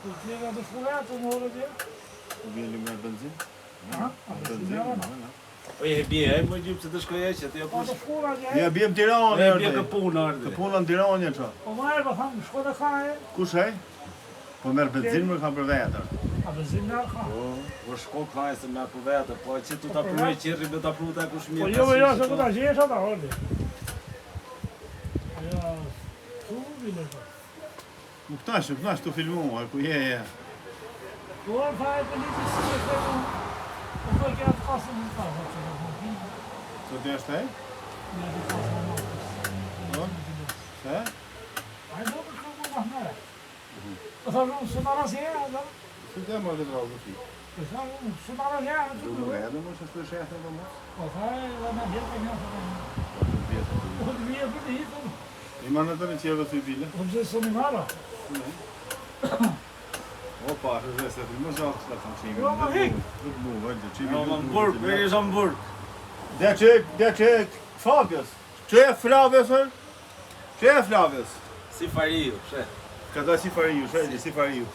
Tjera të shkullatë në orë tje. Vjen me benzin? Benzin. Po e bie, ai më gjip se të shkoj që ti apo. Po të shkulla tje. Ja bjem Tiranë. Ne bie ka punë ardhi. Ka punë në Tiranë çka. Po marrë, po thamë, shko të kaje. Kush ai? Po merr benzin më kanë për vetë. A benzin nga ka. Po shko kaj se me për vetë, po që tu ta provoj qirri me ta pruta kush mirë. Po jo, se ku ta gjesh ata, ordi. Ajo, tu vile po. Nuk tash të filmuar, ku je. Po fare polici si e këtu. Po po që atë pasën në ta. Të të është ai? Ja të pasën në ta. Se? Ai do të shkojmë më mëre. Po thamë, së marrë asje, da? Se të më dhe drogë ti. Po thamë, së marrë asje, Do të edhe më shë shehtë edhe më. po thaj, dhe me vjetë për njësë. Po të vjetë për të hitë. I manë të në qeve të i bile. Po pëse së një marrë. Opa, është se të më zhallë që ta kanë qime. Jo, ma hik. Nuk mu, vajtë, qime. Jo, Hamburg, me ish Hamburg. Dhe që Fabius. Që e Flavius? Që e Flavius? Si Fariu, she. Ka da si Fariu, shajdi, si Fariu.